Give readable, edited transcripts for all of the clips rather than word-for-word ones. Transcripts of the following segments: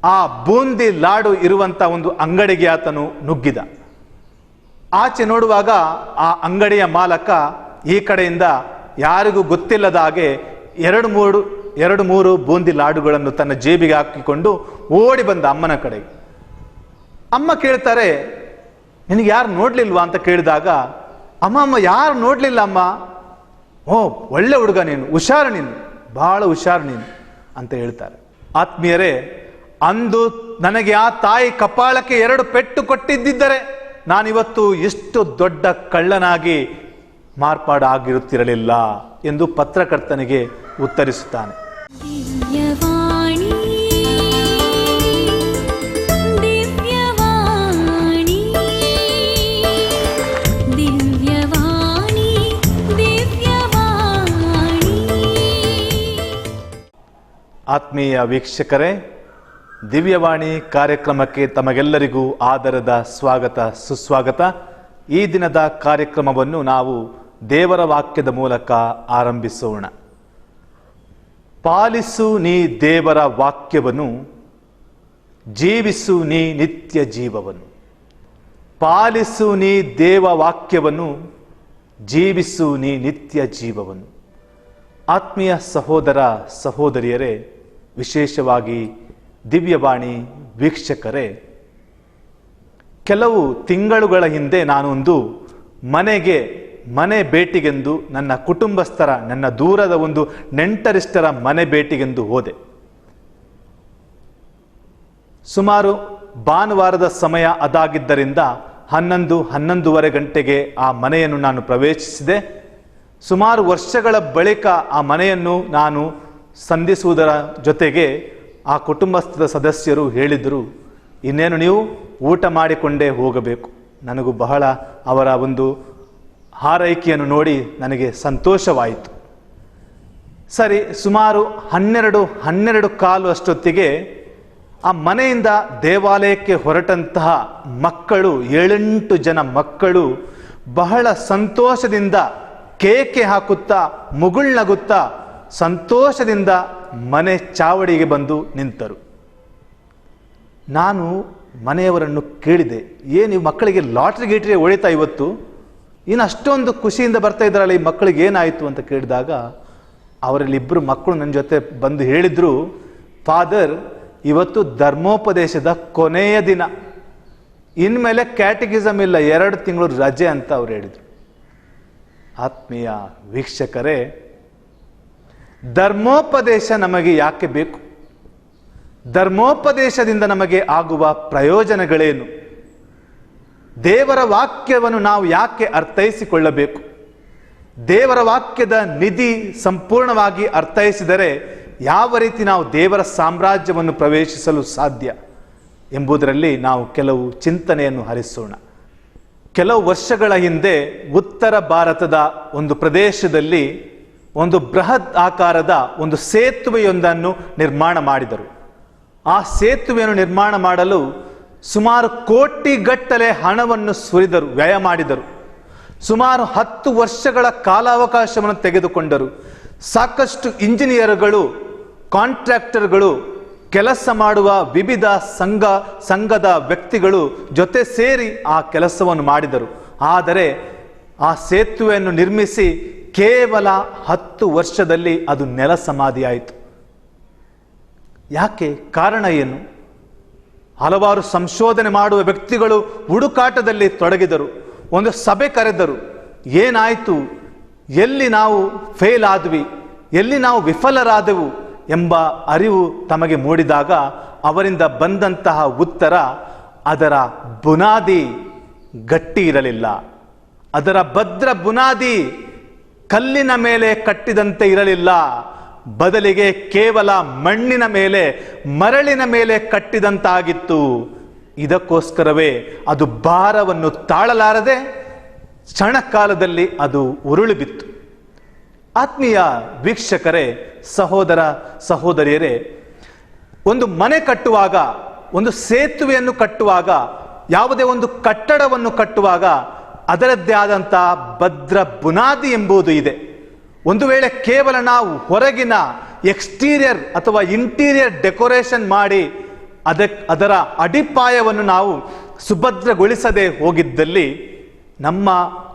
ಆ ಬೂಂದಿ ಲಾಡು ಇರುವಂಥ ಒಂದು ಅಂಗಡಿಗೆ ಆತನು ನುಗ್ಗಿದ. ಆಚೆ ನೋಡುವಾಗ ಆ ಅಂಗಡಿಯ ಮಾಲಕ ಈ ಕಡೆಯಿಂದ ಯಾರಿಗೂ ಗೊತ್ತಿಲ್ಲದ ಹಾಗೆ ಎರಡು ಮೂರು ಬೂಂದಿ ಲಾಡುಗಳನ್ನು ತನ್ನ ಜೇಬಿಗೆ ಹಾಕಿಕೊಂಡು ಓಡಿ ಬಂದ ಅಮ್ಮನ ಕಡೆಗೆ. ಅಮ್ಮ ಕೇಳ್ತಾರೆ, ನಿನಗೆ ಯಾರು ನೋಡ್ಲಿಲ್ವಾ ಅಂತ ಕೇಳಿದಾಗ, ಅಮ್ಮ ಯಾರು ನೋಡ್ಲಿಲ್ಲ ಅಮ್ಮ. ಓ, ಒಳ್ಳೆ ಹುಡುಗ ನೀನು, ಹುಷಾರು ನೀನು, ಬಹಳ ಹುಷಾರು ನೀನು ಅಂತ ಹೇಳ್ತಾರೆ. ಆತ್ಮೀಯರೇ, ಅಂದು ನನಗೆ ಆ ತಾಯಿ ಕಪಾಳಕ್ಕೆ 2 ಪೆಟ್ಟು ಕೊಟ್ಟಿದ್ದರೆ ನಾನಿವತ್ತು ಎಷ್ಟು ದೊಡ್ಡ ಕಳ್ಳನಾಗಿ ಮಾರ್ಪಾಡಾಗಿರುತ್ತಿರಲಿಲ್ಲ ಎಂದು ಪತ್ರಕರ್ತನಿಗೆ ಉತ್ತರಿಸುತ್ತಾನೆ. ಆತ್ಮೀಯ ವೀಕ್ಷಕರೇ, ದಿವ್ಯವಾಣಿ ಕಾರ್ಯಕ್ರಮಕ್ಕೆ ತಮಗೆಲ್ಲರಿಗೂ ಆದರದ ಸ್ವಾಗತ, ಸುಸ್ವಾಗತ. ಈ ದಿನದ ಕಾರ್ಯಕ್ರಮವನ್ನು ನಾವು ದೇವರ ವಾಕ್ಯದ ಮೂಲಕ ಆರಂಭಿಸೋಣ. ಪಾಲಿಸು ನೀ ದೇವರ ವಾಕ್ಯವನ್ನು, ಜೀವಿಸು ನೀ ನಿತ್ಯ ಜೀವವನ್ನು. ಪಾಲಿಸು ನೀ ದೇವ ವಾಕ್ಯವನ್ನು, ಜೀವಿಸು ನೀ ನಿತ್ಯ ಜೀವವನ್ನು. ಆತ್ಮೀಯ ಸಹೋದರ ಸಹೋದರಿಯರೇ, ವಿಶೇಷವಾಗಿ ದಿವ್ಯವಾಣಿ ವೀಕ್ಷಕರೇ, ಕೆಲವು ತಿಂಗಳುಗಳ ಹಿಂದೆ ನಾನೊಂದು ಮನೆ ಭೇಟಿಗೆಂದು ನನ್ನ ಕುಟುಂಬಸ್ಥರ, ನನ್ನ ದೂರದ ಒಂದು ನೆಂಟರಿಷ್ಟರ ಮನೆ ಭೇಟಿಗೆಂದು ಹೋದೆ. ಸುಮಾರು ಭಾನುವಾರದ ಸಮಯ ಅದಾಗಿದ್ದರಿಂದ 11-11:30 ಗಂಟೆಗೆ ಆ ಮನೆಯನ್ನು ನಾನು ಪ್ರವೇಶಿಸಿದೆ. ಸುಮಾರು ವರ್ಷಗಳ ಬಳಿಕ ಆ ಮನೆಯನ್ನು ನಾನು ಸಂಧಿಸುವುದರ ಜೊತೆಗೆ ಆ ಕುಟುಂಬಸ್ಥರ ಸದಸ್ಯರು ಹೇಳಿದರು, ಇನ್ನೇನು ನೀವು ಊಟ ಮಾಡಿಕೊಂಡೇ ಹೋಗಬೇಕು. ನನಗೂ ಬಹಳ ಅವರ ಒಂದು ಹಾರೈಕೆಯನ್ನು ನೋಡಿ ನನಗೆ ಸಂತೋಷವಾಯಿತು. ಸರಿ, ಸುಮಾರು 12:15 ಅಷ್ಟೊತ್ತಿಗೆ ಆ ಮನೆಯಿಂದ ದೇವಾಲಯಕ್ಕೆ ಹೊರಟಂತಹ ಮಕ್ಕಳು, 7-8 ಜನ ಮಕ್ಕಳು ಬಹಳ ಸಂತೋಷದಿಂದ ಕೇಕೆ ಹಾಕುತ್ತಾ, ಮುಗುಳ್ನಗುತ್ತಾ ಸಂತೋಷದಿಂದ ಮನೆ ಚಾವಡಿಗೆ ಬಂದು ನಿಂತರು. ನಾನು ಮನೆಯವರನ್ನು ಕೇಳಿದೆ, ಏನು ಈ ಮಕ್ಕಳಿಗೆ ಲಾಟ್ರಿ ಗೀಟ್ರಿ ಹೊಡಿತಾ ಇವತ್ತು, ಇನ್ನು ಅಷ್ಟೊಂದು ಖುಷಿಯಿಂದ ಬರ್ತಾ ಇದ್ದಾರಲ್ಲ, ಈ ಮಕ್ಕಳಿಗೆ ಏನಾಯಿತು ಅಂತ ಕೇಳಿದಾಗ ಅವರಲ್ಲಿ 2 ಮಕ್ಕಳು ನನ್ನ ಜೊತೆ ಬಂದು ಹೇಳಿದ್ರು, ಫಾದರ್, ಇವತ್ತು ಧರ್ಮೋಪದೇಶದ ಕೊನೆಯ ದಿನ, ಇನ್ಮೇಲೆ ಕ್ಯಾಟಗಿಸಮ್ ಇಲ್ಲ, 2 ತಿಂಗಳು ರಜೆ ಅಂತ ಅವ್ರು ಹೇಳಿದರು. ಆತ್ಮೀಯ ವೀಕ್ಷಕರೇ, ಧರ್ಮೋಪದೇಶ ನಮಗೆ ಯಾಕೆ ಬೇಕು? ಧರ್ಮೋಪದೇಶದಿಂದ ನಮಗೆ ಆಗುವ ಪ್ರಯೋಜನಗಳೇನು? ದೇವರ ವಾಕ್ಯವನ್ನು ನಾವು ಯಾಕೆ ಅರ್ಥೈಸಿಕೊಳ್ಳಬೇಕು? ದೇವರ ವಾಕ್ಯದ ನಿಧಿ ಸಂಪೂರ್ಣವಾಗಿ ಅರ್ಥೈಸಿದರೆ ಯಾವ ರೀತಿ ನಾವು ದೇವರ ಸಾಮ್ರಾಜ್ಯವನ್ನು ಪ್ರವೇಶಿಸಲು ಸಾಧ್ಯ ಎಂಬುದರಲ್ಲಿ ನಾವು ಕೆಲವು ಚಿಂತನೆಯನ್ನು ಹರಿಸೋಣ. ಕೆಲವು ವರ್ಷಗಳ ಹಿಂದೆ ಉತ್ತರ ಭಾರತದ ಒಂದು ಪ್ರದೇಶದಲ್ಲಿ ಒಂದು ಬೃಹತ್ ಆಕಾರದ ಒಂದು ಸೇತುವೆಯೊಂದನ್ನು ನಿರ್ಮಾಣ ಮಾಡಿದರು. ಆ ಸೇತುವೆಯನ್ನು ನಿರ್ಮಾಣ ಮಾಡಲು ಸುಮಾರು ಕೋಟಿಗಟ್ಟಲೆ ಹಣವನ್ನು ಸುರಿದರು, ವ್ಯಯ ಮಾಡಿದರು. ಸುಮಾರು 10 ವರ್ಷಗಳ ಕಾಲಾವಕಾಶವನ್ನು ತೆಗೆದುಕೊಂಡರು. ಸಾಕಷ್ಟು ಇಂಜಿನಿಯರ್ಗಳು, ಕಾಂಟ್ರಾಕ್ಟರ್ಗಳು, ಕೆಲಸ ಮಾಡುವ ವಿವಿಧ ಸಂಘದ ವ್ಯಕ್ತಿಗಳು ಜೊತೆ ಸೇರಿ ಆ ಕೆಲಸವನ್ನು ಮಾಡಿದರು. ಆದರೆ ಆ ಸೇತುವೆಯನ್ನು ನಿರ್ಮಿಸಿ ಕೇವಲ 10 ವರ್ಷದಲ್ಲಿ ಅದು ನೆಲ ಸಮಾಧಿಯಾಯಿತು. ಯಾಕೆ? ಕಾರಣ ಏನು? ಹಲವಾರು ಸಂಶೋಧನೆ ಮಾಡುವ ವ್ಯಕ್ತಿಗಳು ಹುಡುಕಾಟದಲ್ಲಿ ತೊಡಗಿದರು. ಒಂದು ಸಭೆ ಕರೆದರು. ಏನಾಯಿತು? ಎಲ್ಲಿ ನಾವು ಫೇಲ್ ಆದ್ವಿ, ಎಲ್ಲಿ ನಾವು ವಿಫಲರಾದೆವು ಎಂಬ ಅರಿವು ತಮಗೆ ಮೂಡಿದಾಗ ಅವರಿಂದ ಬಂದಂತಹ ಉತ್ತರ, ಅದರ ಬುನಾದಿ ಗಟ್ಟಿ ಇರಲಿಲ್ಲ. ಅದರ ಭದ್ರ ಬುನಾದಿ ಕಲ್ಲಿನ ಮೇಲೆ ಕಟ್ಟಿದಂತೆ ಇರಲಿಲ್ಲ. ಬದಲಿಗೆ ಕೇವಲ ಮಣ್ಣಿನ ಮೇಲೆ, ಮರಳಿನ ಮೇಲೆ ಕಟ್ಟಿದಂತಾಗಿತ್ತು. ಇದಕ್ಕೋಸ್ಕರವೇ ಅದು ಭಾರವನ್ನು ತಾಳಲಾರದೆ ಕ್ಷಣಕಾಲದಲ್ಲಿ ಅದು ಉರುಳಿ ಬಿತ್ತು. ಆತ್ಮೀಯ ವೀಕ್ಷಕರೇ, ಸಹೋದರ ಸಹೋದರಿಯರೇ, ಒಂದು ಮನೆ ಕಟ್ಟುವಾಗ, ಒಂದು ಸೇತುವೆಯನ್ನು ಕಟ್ಟುವಾಗ, ಯಾವುದೇ ಒಂದು ಕಟ್ಟಡವನ್ನು ಕಟ್ಟುವಾಗ ಅದರದ್ದೇ ಆದಂತಹ ಭದ್ರ ಬುನಾದಿ ಎಂಬುದು ಇದೆ. ಒಂದು ವೇಳೆ ಕೇವಲ ನಾವು ಹೊರಗಿನ ಎಕ್ಸ್ಟೀರಿಯರ್ ಅಥವಾ ಇಂಟೀರಿಯರ್ ಡೆಕೋರೇಷನ್ ಮಾಡಿ ಅದರ ಅಡಿಪಾಯವನ್ನು ನಾವು ಸುಭದ್ರಗೊಳಿಸದೆ ಹೋಗಿದ್ದಲ್ಲಿ ನಮ್ಮ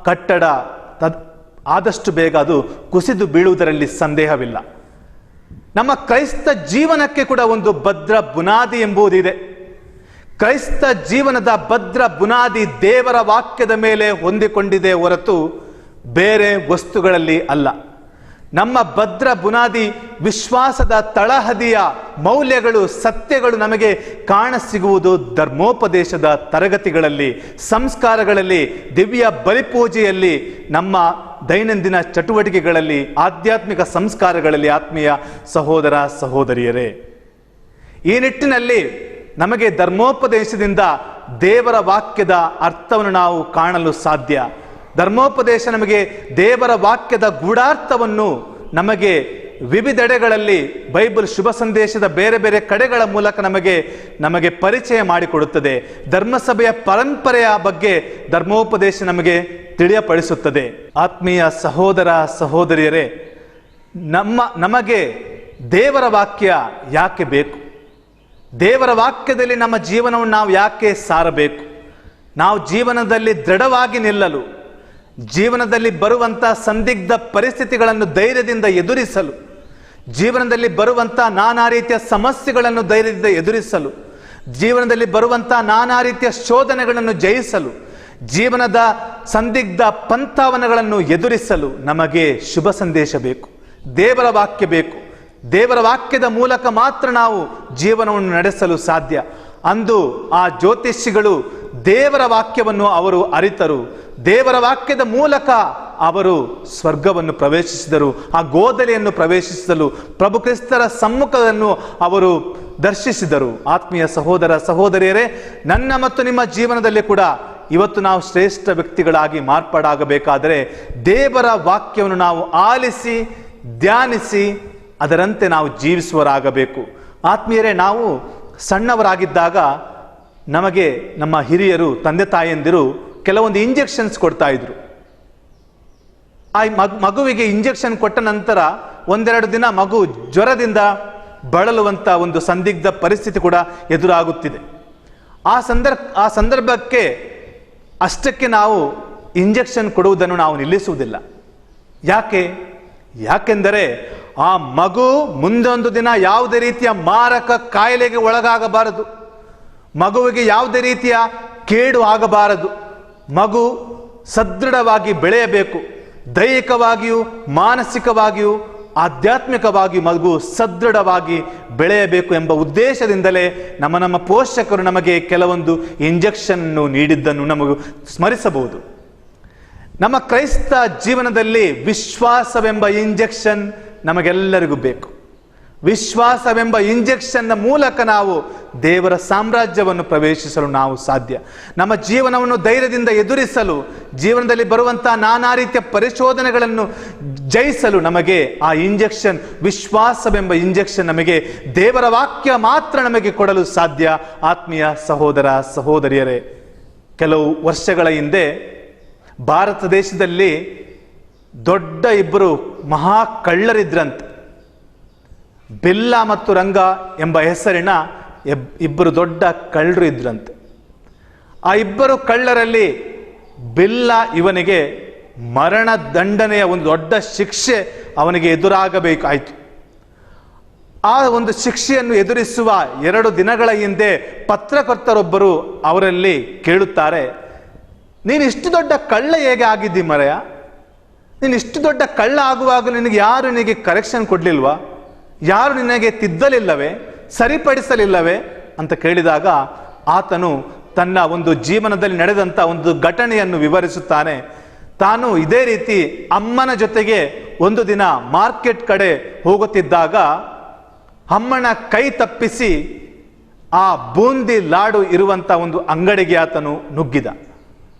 ಕಟ್ಟಡ ಆದಷ್ಟು ಬೇಗ ಅದು ಕುಸಿದು ಬೀಳುವುದರಲ್ಲಿ ಸಂದೇಹವಿಲ್ಲ. ನಮ್ಮ ಕ್ರೈಸ್ತ ಜೀವನಕ್ಕೆ ಕೂಡ ಒಂದು ಭದ್ರ ಬುನಾದಿ ಎಂಬುದಿದೆ. ಕ್ರೈಸ್ತ ಜೀವನದ ಭದ್ರ ಬುನಾದಿ ದೇವರ ವಾಕ್ಯದ ಮೇಲೆ ಹೊಂದಿಕೊಂಡಿದೆ ಹೊರತು ಬೇರೆ ವಸ್ತುಗಳಲ್ಲಿ ಅಲ್ಲ. ನಮ್ಮ ಭದ್ರ ಬುನಾದಿ ವಿಶ್ವಾಸದ ತಳಹದಿಯ ಮೌಲ್ಯಗಳು, ಸತ್ಯಗಳು ನಮಗೆ ಕಾಣಸಿಗುವುದು ಧರ್ಮೋಪದೇಶದ ತರಗತಿಗಳಲ್ಲಿ, ಸಂಸ್ಕಾರಗಳಲ್ಲಿ, ದಿವ್ಯ ಬಲಿಪೂಜೆಯಲ್ಲಿ, ನಮ್ಮ ದೈನಂದಿನ ಚಟುವಟಿಕೆಗಳಲ್ಲಿ, ಆಧ್ಯಾತ್ಮಿಕ ಸಂಸ್ಕಾರಗಳಲ್ಲಿ. ಆತ್ಮೀಯ ಸಹೋದರ ಸಹೋದರಿಯರೇ, ಈ ನಿಟ್ಟಿನಲ್ಲಿ ನಮಗೆ ಧರ್ಮೋಪದೇಶದಿಂದ ದೇವರ ವಾಕ್ಯದ ಅರ್ಥವನ್ನು ನಾವು ಕಾಣಲು ಸಾಧ್ಯ. ಧರ್ಮೋಪದೇಶ ನಮಗೆ ದೇವರ ವಾಕ್ಯದ ಗೂಢಾರ್ಥವನ್ನು ನಮಗೆ ವಿವಿಧೆಡೆಗಳಲ್ಲಿ ಬೈಬಲ್ ಶುಭ ಸಂದೇಶದ ಬೇರೆ ಬೇರೆ ಕಡೆಗಳ ಮೂಲಕ ನಮಗೆ ಪರಿಚಯ ಮಾಡಿಕೊಡುತ್ತದೆ. ಧರ್ಮಸಭೆಯ ಪರಂಪರೆಯ ಬಗ್ಗೆ ಧರ್ಮೋಪದೇಶ ನಮಗೆ ತಿಳಿಯಪಡಿಸುತ್ತದೆ. ಆತ್ಮೀಯ ಸಹೋದರ ಸಹೋದರಿಯರೇ, ನಮಗೆ ದೇವರ ವಾಕ್ಯ ಯಾಕೆ ಬೇಕು? ದೇವರ ವಾಕ್ಯದಲ್ಲಿ ನಮ್ಮ ಜೀವನವನ್ನು ನಾವು ಯಾಕೆ ಸಾರಬೇಕು? ನಾವು ಜೀವನದಲ್ಲಿ ದೃಢವಾಗಿ ನಿಲ್ಲಲು, ಜೀವನದಲ್ಲಿ ಬರುವಂಥ ಸಂದಿಗ್ಧ ಪರಿಸ್ಥಿತಿಗಳನ್ನು ಧೈರ್ಯದಿಂದ ಎದುರಿಸಲು, ಜೀವನದಲ್ಲಿ ಬರುವಂಥ ನಾನಾ ರೀತಿಯ ಸಮಸ್ಯೆಗಳನ್ನು ಧೈರ್ಯದಿಂದ ಎದುರಿಸಲು, ಜೀವನದಲ್ಲಿ ಬರುವಂಥ ನಾನಾ ರೀತಿಯ ಶೋಧನೆಗಳನ್ನು ಜಯಿಸಲು, ಜೀವನದ ಸಂದಿಗ್ಧ ಪಂಥಾವನಗಳನ್ನು ಎದುರಿಸಲು ನಮಗೆ ಶುಭ ಸಂದೇಶ ಬೇಕು, ದೇವರ ವಾಕ್ಯ ಬೇಕು. ದೇವರ ವಾಕ್ಯದ ಮೂಲಕ ಮಾತ್ರ ನಾವು ಜೀವನವನ್ನು ನಡೆಸಲು ಸಾಧ್ಯ. ಅಂದು ಆ ಜ್ಯೋತಿಷಿಗಳು ದೇವರ ವಾಕ್ಯವನ್ನು ಅವರು ಅರಿತರು. ದೇವರ ವಾಕ್ಯದ ಮೂಲಕ ಅವರು ಸ್ವರ್ಗವನ್ನು ಪ್ರವೇಶಿಸಿದರು, ಆ ಗೋದಲಿಯನ್ನು ಪ್ರವೇಶಿಸಿದರು, ಪ್ರಭು ಕ್ರಿಸ್ತರ ಸಮ್ಮುಖವನ್ನು ಅವರು ದರ್ಶಿಸಿದರು. ಆತ್ಮೀಯ ಸಹೋದರ ಸಹೋದರಿಯರೇ, ನನ್ನ ಮತ್ತು ನಿಮ್ಮ ಜೀವನದಲ್ಲಿ ಕೂಡ ಇವತ್ತು ನಾವು ಶ್ರೇಷ್ಠ ವ್ಯಕ್ತಿಗಳಾಗಿ ಮಾರ್ಪಾಡಾಗಬೇಕಾದರೆ ದೇವರ ವಾಕ್ಯವನ್ನು ನಾವು ಆಲಿಸಿ ಧ್ಯಾನಿಸಿ ಅದರಂತೆ ನಾವು ಜೀವಿಸುವರಾಗಬೇಕು. ಆತ್ಮೀಯರೇ, ನಾವು ಸಣ್ಣವರಾಗಿದ್ದಾಗ ನಮಗೆ ನಮ್ಮ ಹಿರಿಯರು, ತಂದೆ ತಾಯಿಯಂದಿರು ಕೆಲವೊಂದು ಇಂಜೆಕ್ಷನ್ಸ್ ಕೊಡ್ತಾ ಇದ್ರು. ಆ ಮಗುವಿಗೆ ಇಂಜೆಕ್ಷನ್ ಕೊಟ್ಟ ನಂತರ ಒಂದೆರಡು ದಿನ ಮಗು ಜ್ವರದಿಂದ ಬಳಲುವಂಥ ಒಂದು ಸಂದಿಗ್ಧ ಪರಿಸ್ಥಿತಿ ಕೂಡ ಎದುರಾಗುತ್ತಿದೆ. ಆ ಸಂದರ್ಭಕ್ಕೆ ಅಷ್ಟಕ್ಕೆ ನಾವು ಇಂಜೆಕ್ಷನ್ ಕೊಡುವುದನ್ನು ನಾವು ನಿಲ್ಲಿಸುವುದಿಲ್ಲ. ಯಾಕೆಂದರೆ ಆ ಮಗು ಮುಂದೊಂದು ದಿನ ಯಾವುದೇ ರೀತಿಯ ಮಾರಕ ಕಾಯಿಲೆಗೆ ಒಳಗಾಗಬಾರದು, ಮಗುವಿಗೆ ಯಾವುದೇ ರೀತಿಯ ಕೇಡು ಆಗಬಾರದು. ಮಗು ಸದೃಢವಾಗಿ ಬೆಳೆಯಬೇಕು. ದೈಹಿಕವಾಗಿಯೂ ಮಾನಸಿಕವಾಗಿಯೂ ಆಧ್ಯಾತ್ಮಿಕವಾಗಿಯೂ ಮಗು ಸದೃಢವಾಗಿ ಬೆಳೆಯಬೇಕು ಎಂಬ ಉದ್ದೇಶದಿಂದಲೇ ನಮ್ಮ ಪೋಷಕರು ನಮಗೆ ಕೆಲವೊಂದು ಇಂಜೆಕ್ಷನ್ನು ನೀಡಿದ್ದನ್ನು ನಮಗೆ ಸ್ಮರಿಸಬಹುದು. ನಮ್ಮ ಕ್ರೈಸ್ತ ಜೀವನದಲ್ಲಿ ವಿಶ್ವಾಸವೆಂಬ ಇಂಜೆಕ್ಷನ್ ನಮಗೆಲ್ಲರಿಗೂ ಬೇಕು. ವಿಶ್ವಾಸವೆಂಬ ಇಂಜೆಕ್ಷನ್ನ ಮೂಲಕ ನಾವು ದೇವರ ಸಾಮ್ರಾಜ್ಯವನ್ನು ಪ್ರವೇಶಿಸಲು ನಾವು ಸಾಧ್ಯ. ನಮ್ಮ ಜೀವನವನ್ನು ಧೈರ್ಯದಿಂದ ಎದುರಿಸಲು, ಜೀವನದಲ್ಲಿ ಬರುವಂತಹ ನಾನಾ ರೀತಿಯ ಪರಿಶೋಧನೆಗಳನ್ನು ಜಯಿಸಲು ನಮಗೆ ಆ ಇಂಜೆಕ್ಷನ್, ವಿಶ್ವಾಸವೆಂಬ ಇಂಜೆಕ್ಷನ್ ನಮಗೆ ದೇವರ ವಾಕ್ಯ ಮಾತ್ರ ನಮಗೆ ಕೊಡಲು ಸಾಧ್ಯ. ಆತ್ಮೀಯ ಸಹೋದರ ಸಹೋದರಿಯರೇ, ಕೆಲವು ವರ್ಷಗಳ ಹಿಂದೆ ಭಾರತ ದೇಶದಲ್ಲಿ ದೊಡ್ಡ ಇಬ್ಬರು ಮಹಾ ಕಳ್ಳರಿದ್ರಂತೆ. ಬಿಲ್ಲ ಮತ್ತು ರಂಗ ಎಂಬ ಹೆಸರಿನ ಇಬ್ಬರು ದೊಡ್ಡ ಕಳ್ಳರು ಇದ್ರಂತೆ. ಆ ಇಬ್ಬರು ಕಳ್ಳರಲ್ಲಿ ಬಿಲ್ಲ ಇವನಿಗೆ ಮರಣ ದಂಡನೆಯ ಒಂದು ದೊಡ್ಡ ಶಿಕ್ಷೆ ಅವನಿಗೆ ಎದುರಾಗಬೇಕಾಯಿತು. ಆ ಒಂದು ಶಿಕ್ಷೆಯನ್ನು ಎದುರಿಸುವ 2 ದಿನಗಳ ಹಿಂದೆ ಪತ್ರಕರ್ತರೊಬ್ಬರು ಅವರಲ್ಲಿ ಕೇಳುತ್ತಾರೆ, ನೀನು ಇಷ್ಟು ದೊಡ್ಡ ಕಳ್ಳ ಹೇಗೆ ಆಗಿದ್ದಿ ಮರೆಯ? ನೀನು ಇಷ್ಟು ದೊಡ್ಡ ಕಳ್ಳ ಆಗುವಾಗ ಯಾರು ನಿನಗೆ ಕರೆಕ್ಷನ್ ಕೊಡ್ಲಿಲ್ವಾ? ಯಾರು ನಿನಗೆ ತಿದ್ದಲಿಲ್ಲವೇ, ಸರಿಪಡಿಸಲಿಲ್ಲವೇ ಅಂತ ಕೇಳಿದಾಗ ಆತನು ತನ್ನ ಒಂದು ಜೀವನದಲ್ಲಿ ನಡೆದಂಥ ಒಂದು ಘಟನೆಯನ್ನು ವಿವರಿಸುತ್ತಾನೆ. ತಾನು ಇದೇ ರೀತಿ ಅಮ್ಮನ ಜೊತೆಗೆ ಒಂದು ದಿನ ಮಾರ್ಕೆಟ್ ಕಡೆ ಹೋಗುತ್ತಿದ್ದಾಗ ಅಮ್ಮನ ಕೈ ತಪ್ಪಿಸಿ ಆ ಬೂಂದಿ ಲಾಡು ಇರುವಂಥ ಒಂದು ಅಂಗಡಿಗೆ ಆತನು ನುಗ್ಗಿದ.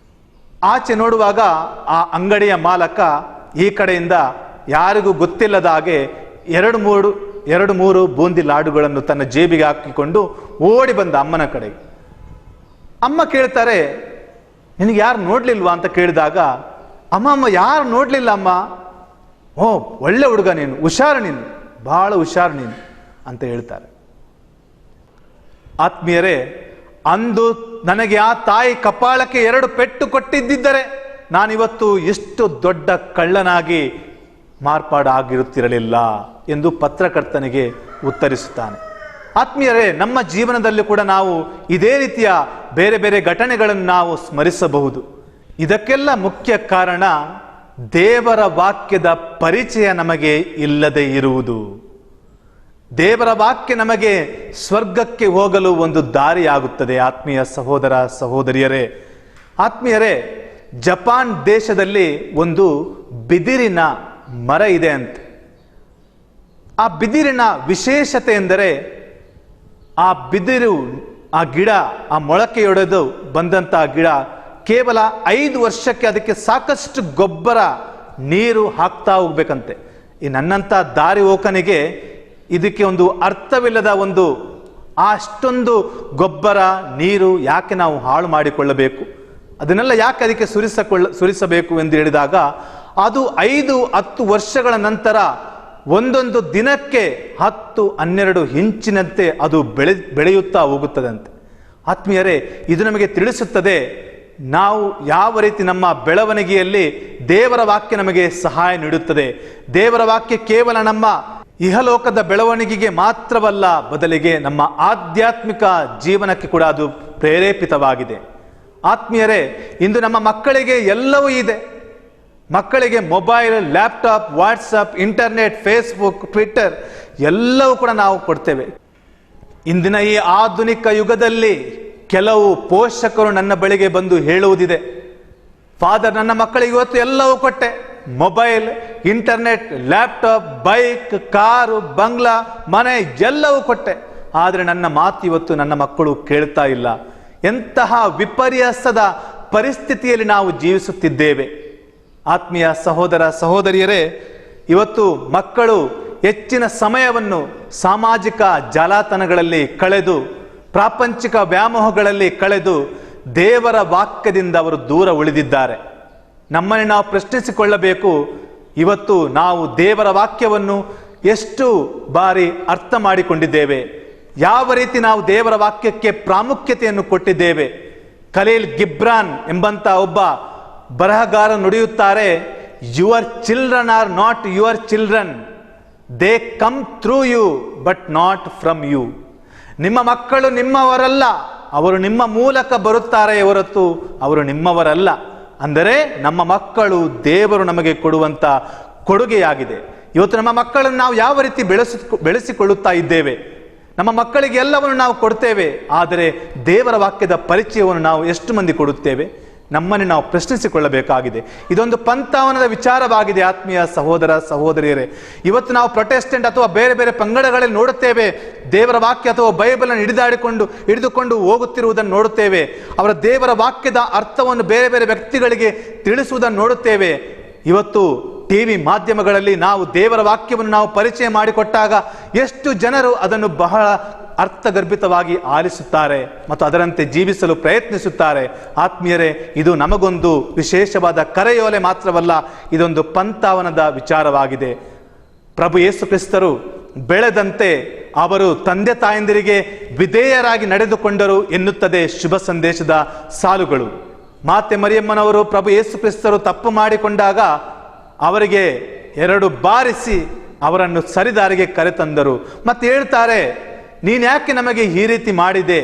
ಆಚೆ ನೋಡುವಾಗ ಆ ಅಂಗಡಿಯ ಮಾಲಕ ಈ ಕಡೆಯಿಂದ ಯಾರಿಗೂ ಗೊತ್ತಿಲ್ಲದ ಹಾಗೆ 2-3 ಬೂಂದಿ ಲಾಡುಗಳನ್ನು ತನ್ನ ಜೇಬಿಗೆ ಹಾಕಿಕೊಂಡು ಓಡಿ ಬಂದ ಅಮ್ಮನ ಕಡೆಗೆ. ಅಮ್ಮ ಕೇಳ್ತಾರೆ, ನಿನಗೆ ಯಾರು ನೋಡ್ಲಿಲ್ವಾ ಅಂತ ಕೇಳಿದಾಗ, ಅಮ್ಮ ಯಾರು ನೋಡ್ಲಿಲ್ಲ ಅಮ್ಮ. ಓ, ಒಳ್ಳೆ ಹುಡುಗ ನೀನು, ಹುಷಾರು ನೀನು, ಬಹಳ ಹುಷಾರು ನೀನು ಅಂತ ಹೇಳ್ತಾರೆ. ಆತ್ಮೀಯರೇ, ಅಂದು ನನಗೆ ಆ ತಾಯಿ ಕಪಾಳಕ್ಕೆ 2 ಪೆಟ್ಟು ಕೊಟ್ಟಿದ್ದರೆ ನಾನಿವತ್ತು ಎಷ್ಟು ದೊಡ್ಡ ಕಳ್ಳನಾಗಿ ಮಾರ್ಪಾಡಾಗಿರುತ್ತಿರಲಿಲ್ಲ ಎಂದು ಪತ್ರಕರ್ತನಿಗೆ ಉತ್ತರಿಸುತ್ತಾನೆ. ಆತ್ಮೀಯರೇ, ನಮ್ಮ ಜೀವನದಲ್ಲಿ ಕೂಡ ನಾವು ಇದೇ ರೀತಿಯ ಬೇರೆ ಬೇರೆ ಘಟನೆಗಳನ್ನು ನಾವು ಸ್ಮರಿಸಬಹುದು. ಇದಕ್ಕೆಲ್ಲ ಮುಖ್ಯ ಕಾರಣ ದೇವರ ವಾಕ್ಯದ ಪರಿಚಯ ನಮಗೆ ಇಲ್ಲದೆ ಇರುವುದು. ದೇವರ ವಾಕ್ಯ ನಮಗೆ ಸ್ವರ್ಗಕ್ಕೆ ಹೋಗಲು ಒಂದು ದಾರಿಯಾಗುತ್ತದೆ. ಆತ್ಮೀಯ ಸಹೋದರ ಸಹೋದರಿಯರೇ, ಆತ್ಮೀಯರೇ, ಜಪಾನ್ ದೇಶದಲ್ಲಿ ಒಂದು ಬಿದಿರಿನ ಮರ ಇದೆ ಅಂತೆ. ಆ ಬಿದಿರಿನ ವಿಶೇಷತೆ ಎಂದರೆ ಆ ಬಿದಿರು, ಆ ಗಿಡ, ಆ ಮೊಳಕೆಯೊಡೆದು ಬಂದಂತಹ ಗಿಡ ಕೇವಲ 5 ವರ್ಷಕ್ಕೆ ಅದಕ್ಕೆ ಸಾಕಷ್ಟು ಗೊಬ್ಬರ ನೀರು ಹಾಕ್ತಾ ಹೋಗ್ಬೇಕಂತೆ. ಈ ನನ್ನಂಥ ದಾರಿ ಹೋಕನಿಗೆ ಇದಕ್ಕೆ ಒಂದು ಅರ್ಥವಿಲ್ಲದ ಒಂದು ಅಷ್ಟೊಂದು ಗೊಬ್ಬರ ನೀರು ಯಾಕೆ ನಾವು ಹಾಳು ಮಾಡಿಕೊಳ್ಳಬೇಕು, ಅದನ್ನೆಲ್ಲ ಯಾಕೆ ಅದಕ್ಕೆ ಸುರಿಸಬೇಕು ಎಂದು ಹೇಳಿದಾಗ ಅದು 5-10 ವರ್ಷಗಳ ನಂತರ ಒಂದೊಂದು ದಿನಕ್ಕೆ 10-12 ಇಂಚಿನಂತೆ ಅದು ಬೆಳೆಯುತ್ತಾ ಹೋಗುತ್ತದಂತೆ. ಆತ್ಮೀಯರೇ, ಇದು ನಮಗೆ ತಿಳಿಸುತ್ತದೆ ನಾವು ಯಾವ ರೀತಿ ನಮ್ಮ ಬೆಳವಣಿಗೆಯಲ್ಲಿ ದೇವರ ವಾಕ್ಯ ನಮಗೆ ಸಹಾಯ ನೀಡುತ್ತದೆ. ದೇವರ ವಾಕ್ಯ ಕೇವಲ ನಮ್ಮ ಇಹಲೋಕದ ಬೆಳವಣಿಗೆಗೆ ಮಾತ್ರವಲ್ಲ, ಬದಲಿಗೆ ನಮ್ಮ ಆಧ್ಯಾತ್ಮಿಕ ಜೀವನಕ್ಕೆ ಕೂಡ ಅದು ಪ್ರೇರೇಪಿತವಾಗಿದೆ. ಆತ್ಮೀಯರೇ, ಇಂದು ನಮ್ಮ ಮಕ್ಕಳಿಗೆ ಎಲ್ಲವೂ ಇದೆ. ಮಕ್ಕಳಿಗೆ mobile, laptop, WhatsApp, internet, Facebook, Twitter ಎಲ್ಲವೂ ಕೂಡ ನಾವು ಕೊಡ್ತೇವೆ. ಇಂದಿನ ಈ ಆಧುನಿಕ ಯುಗದಲ್ಲಿ ಕೆಲವು ಪೋಷಕರು ನನ್ನ ಬಳಿಗೆ ಬಂದು ಹೇಳುವುದಿದೆ, ಫಾದರ್, ನನ್ನ ಮಕ್ಕಳಿಗೆ ಇವತ್ತು ಎಲ್ಲವೂ ಕೊಟ್ಟೆ, mobile, internet, laptop, bike, car, Bangla, ಮನೆ ಎಲ್ಲವೂ ಕೊಟ್ಟೆ, ಆದರೆ ನನ್ನ ಮಾತು ಇವತ್ತು ನನ್ನ ಮಕ್ಕಳು ಕೇಳ್ತಾ ಇಲ್ಲ. ಎಂತಹ ವಿಪರ್ಯಾಸದ ಪರಿಸ್ಥಿತಿಯಲ್ಲಿ ನಾವು ಜೀವಿಸುತ್ತಿದ್ದೇವೆ. ಆತ್ಮೀಯ ಸಹೋದರ ಸಹೋದರಿಯರೇ, ಇವತ್ತು ಮಕ್ಕಳು ಹೆಚ್ಚಿನ ಸಮಯವನ್ನು ಸಾಮಾಜಿಕ ಜಾಲತಾಣಗಳಲ್ಲಿ ಕಳೆದು, ಪ್ರಾಪಂಚಿಕ ವ್ಯಾಮೋಹಗಳಲ್ಲಿ ಕಳೆದು ದೇವರ ವಾಕ್ಯದಿಂದ ಅವರು ದೂರ ಉಳಿದಿದ್ದಾರೆ. ನಮ್ಮನ್ನು ನಾವು ಪ್ರಶ್ನಿಸಿಕೊಳ್ಳಬೇಕು, ಇವತ್ತು ನಾವು ದೇವರ ವಾಕ್ಯವನ್ನು ಎಷ್ಟು ಬಾರಿ ಅರ್ಥ ಮಾಡಿಕೊಂಡಿದ್ದೇವೆ, ಯಾವ ರೀತಿ ನಾವು ದೇವರ ವಾಕ್ಯಕ್ಕೆ ಪ್ರಾಮುಖ್ಯತೆಯನ್ನು ಕೊಟ್ಟಿದ್ದೇವೆ. ಖಲೀಲ್ ಗಿಬ್ರಾನ್ ಎಂಬಂತ ಒಬ್ಬ ಬರಹಗಾರ ನುಡಿಯುತ್ತಾರೆ, your children are not your children, they come through you but not from you. ನಿಮ್ಮ ಮಕ್ಕಳು ನಿಮ್ಮವರಲ್ಲ, ಅವರು ನಿಮ್ಮ ಮೂಲಕ ಬರುತ್ತಾರೆ ಹೊರತು ಅವರು ನಿಮ್ಮವರಲ್ಲ. ಅಂದರೆ ನಮ್ಮ ಮಕ್ಕಳು ದೇವರು ನಮಗೆ ಕೊಡುವಂತ ಕೊಡುಗೆಯಾಗಿದೆ. ಇವತ್ತು ನಮ್ಮ ಮಕ್ಕಳನ್ನು ನಾವು ಯಾವ ರೀತಿ ಬೆಳೆಸಿಕೊಳ್ಳುತ್ತಾ ಇದ್ದೇವೆ? ನಮ್ಮ ಮಕ್ಕಳಿಗೆ ಎಲ್ಲವನ್ನು ನಾವು ಕೊಡ್ತೇವೆ, ಆದರೆ ದೇವರ ವಾಕ್ಯದ ಪರಿಚಯವನ್ನು ನಾವು ಎಷ್ಟು ಮಂದಿ ಕೊಡುತ್ತೇವೆ? ನಮ್ಮನ್ನು ನಾವು ಪ್ರಶ್ನಿಸಿಕೊಳ್ಳಬೇಕಾಗಿದೆ. ಇದೊಂದು ಪಂಥಾವನದ ವಿಚಾರವಾಗಿದೆ. ಆತ್ಮೀಯ ಸಹೋದರ ಸಹೋದರಿಯರೇ, ಇವತ್ತು ನಾವು ಪ್ರೊಟೆಸ್ಟೆಂಟ್ ಅಥವಾ ಬೇರೆ ಬೇರೆ ಪಂಗಡಗಳಲ್ಲಿ ನೋಡುತ್ತೇವೆ, ದೇವರ ವಾಕ್ಯ ಅಥವಾ ಬೈಬಲ್ ಅನ್ನು ಹಿಡಿದುಕೊಂಡು ಹೋಗುತ್ತಿರುವುದನ್ನು ನೋಡುತ್ತೇವೆ. ಅವರ ದೇವರ ವಾಕ್ಯದ ಅರ್ಥವನ್ನು ಬೇರೆ ಬೇರೆ ವ್ಯಕ್ತಿಗಳಿಗೆ ತಿಳಿಸುವುದನ್ನು ನೋಡುತ್ತೇವೆ. ಇವತ್ತು ಟಿವಿ ಮಾಧ್ಯಮಗಳಲ್ಲಿ ನಾವು ದೇವರ ವಾಕ್ಯವನ್ನು ನಾವು ಪರಿಚಯ ಮಾಡಿಕೊಟ್ಟಾಗ ಎಷ್ಟು ಜನರು ಅದನ್ನು ಬಹಳ ಅರ್ಥಗರ್ಭಿತವಾಗಿ ಆಲಿಸುತ್ತಾರೆ ಮತ್ತು ಅದರಂತೆ ಜೀವಿಸಲು ಪ್ರಯತ್ನಿಸುತ್ತಾರೆ. ಆತ್ಮೀಯರೇ, ಇದು ನಮಗೊಂದು ವಿಶೇಷವಾದ ಕರೆಯೋಲೆ ಮಾತ್ರವಲ್ಲ, ಇದೊಂದು ಪಂಥಾವನದ ವಿಚಾರವಾಗಿದೆ. ಪ್ರಭು ಯೇಸು ಕ್ರಿಸ್ತರು ಬೆಳೆದಂತೆ ಅವರು ತಂದೆ ತಾಯಂದಿರಿಗೆ ವಿಧೇಯರಾಗಿ ನಡೆದುಕೊಂಡರು ಎನ್ನುತ್ತದೆ ಶುಭ ಸಂದೇಶದ ಸಾಲುಗಳು. ಮಾತೆ ಮರಿಯಮ್ಮನವರು ಪ್ರಭು ಯೇಸು ಕ್ರಿಸ್ತರು ತಪ್ಪು ಮಾಡಿಕೊಂಡಾಗ ಅವರಿಗೆ 2 ಬಾರಿಸಿ ಅವರನ್ನು ಸರಿದಾರಿಗೆ ಕರೆತಂದರು. ಮತ್ತೆ ಹೇಳ್ತಾರೆ, ನೀನು ಯಾಕೆ ನಮಗೆ ಈ ರೀತಿ ಮಾಡಿದೆ?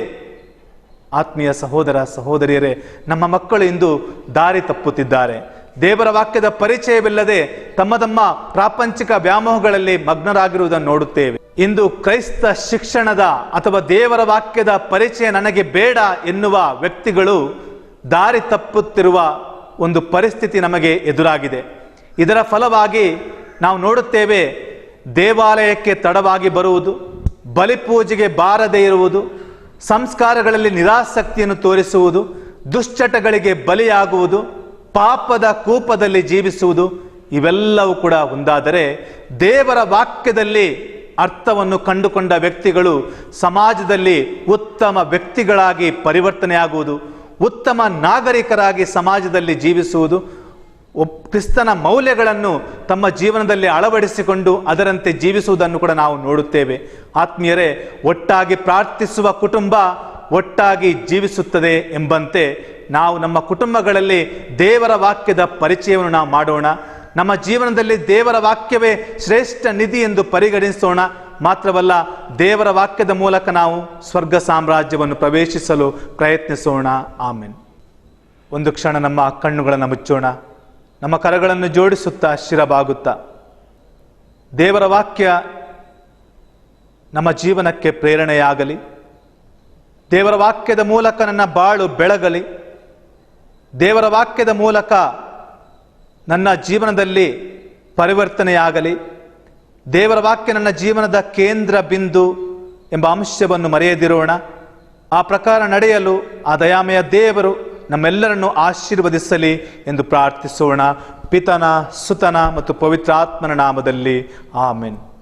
ಆತ್ಮೀಯ ಸಹೋದರ ಸಹೋದರಿಯರೇ, ನಮ್ಮ ಮಕ್ಕಳು ಇಂದು ದಾರಿ ತಪ್ಪುತ್ತಿದ್ದಾರೆ. ದೇವರ ವಾಕ್ಯದ ಪರಿಚಯವಿಲ್ಲದೆ ತಮ್ಮ ಪ್ರಾಪಂಚಿಕ ವ್ಯಾಮೋಹಗಳಲ್ಲಿ ಮಗ್ನರಾಗಿರುವುದನ್ನು ನೋಡುತ್ತೇವೆ. ಇಂದು ಕ್ರೈಸ್ತ ಶಿಕ್ಷಣದ ಅಥವಾ ದೇವರ ವಾಕ್ಯದ ಪರಿಚಯ ನನಗೆ ಬೇಡ ಎನ್ನುವ ವ್ಯಕ್ತಿಗಳು ದಾರಿ ತಪ್ಪುತ್ತಿರುವ ಒಂದು ಪರಿಸ್ಥಿತಿ ನಮಗೆ ಎದುರಾಗಿದೆ. ಇದರ ಫಲವಾಗಿ ನಾವು ನೋಡುತ್ತೇವೆ, ದೇವಾಲಯಕ್ಕೆ ತಡವಾಗಿ ಬರುವುದು, ಬಲಿಪೂಜೆಗೆ ಬಾರದೇ ಇರುವುದು, ಸಂಸ್ಕಾರಗಳಲ್ಲಿ ನಿರಾಸಕ್ತಿಯನ್ನು ತೋರಿಸುವುದು, ದುಶ್ಚಟಗಳಿಗೆ ಬಲಿಯಾಗುವುದು, ಪಾಪದ ಕೂಪದಲ್ಲಿ ಜೀವಿಸುವುದು, ಇವೆಲ್ಲವೂ ಕೂಡ ಒಂದಾದರೆ ದೇವರ ವಾಕ್ಯದಲ್ಲಿ ಅರ್ಥವನ್ನು ಕಂಡುಕೊಂಡ ವ್ಯಕ್ತಿಗಳು ಸಮಾಜದಲ್ಲಿ ಉತ್ತಮ ವ್ಯಕ್ತಿಗಳಾಗಿ ಪರಿವರ್ತನೆಯಾಗುವುದು, ಉತ್ತಮ ನಾಗರಿಕರಾಗಿ ಸಮಾಜದಲ್ಲಿ ಜೀವಿಸುವುದು, ಕ್ರಿಸ್ತನ ಮೌಲ್ಯಗಳನ್ನು ತಮ್ಮ ಜೀವನದಲ್ಲಿ ಅಳವಡಿಸಿಕೊಂಡು ಅದರಂತೆ ಜೀವಿಸುವುದನ್ನು ಕೂಡ ನಾವು ನೋಡುತ್ತೇವೆ. ಆತ್ಮೀಯರೇ, ಒಟ್ಟಾಗಿ ಪ್ರಾರ್ಥಿಸುವ ಕುಟುಂಬ ಒಟ್ಟಾಗಿ ಜೀವಿಸುತ್ತದೆ ಎಂಬಂತೆ ನಾವು ನಮ್ಮ ಕುಟುಂಬಗಳಲ್ಲಿ ದೇವರ ವಾಕ್ಯದ ಪರಿಚಯವನ್ನು ನಾವು ಮಾಡೋಣ. ನಮ್ಮ ಜೀವನದಲ್ಲಿ ದೇವರ ವಾಕ್ಯವೇ ಶ್ರೇಷ್ಠ ನಿಧಿ ಎಂದು ಪರಿಗಣಿಸೋಣ. ಮಾತ್ರವಲ್ಲ, ದೇವರ ವಾಕ್ಯದ ಮೂಲಕ ನಾವು ಸ್ವರ್ಗ ಸಾಮ್ರಾಜ್ಯವನ್ನು ಪ್ರವೇಶಿಸಲು ಪ್ರಯತ್ನಿಸೋಣ. ಆಮೆನ್. ಒಂದು ಕ್ಷಣ ನಮ್ಮ ಕಣ್ಣುಗಳನ್ನು ಮುಚ್ಚೋಣ. ನಮ್ಮ ಕರಗಳನ್ನು ಜೋಡಿಸುತ್ತಾ ಶಿರಬಾಗುತ್ತಾ ದೇವರ ವಾಕ್ಯ ನಮ್ಮ ಜೀವನಕ್ಕೆ ಪ್ರೇರಣೆಯಾಗಲಿ. ದೇವರ ವಾಕ್ಯದ ಮೂಲಕ ನನ್ನ ಬಾಳು ಬೆಳಗಲಿ. ದೇವರ ವಾಕ್ಯದ ಮೂಲಕ ನನ್ನ ಜೀವನದಲ್ಲಿ ಪರಿವರ್ತನೆಯಾಗಲಿ. ದೇವರ ವಾಕ್ಯ ನನ್ನ ಜೀವನದ ಕೇಂದ್ರ ಬಿಂದು ಎಂಬ ಅಂಶವನ್ನು ಮರೆಯದಿರೋಣ. ಆ ಪ್ರಕಾರ ನಡೆಯಲು ಆ ದಯಾಮಯ ದೇವರು ನಮ್ಮೆಲ್ಲರನ್ನು ಆಶೀರ್ವದಿಸಲಿ ಎಂದು ಪ್ರಾರ್ಥಿಸೋಣ. ಪಿತನ, ಸುತನ ಮತ್ತು ಪವಿತ್ರಾತ್ಮನ ನಾಮದಲ್ಲಿ ಆಮೆನ್.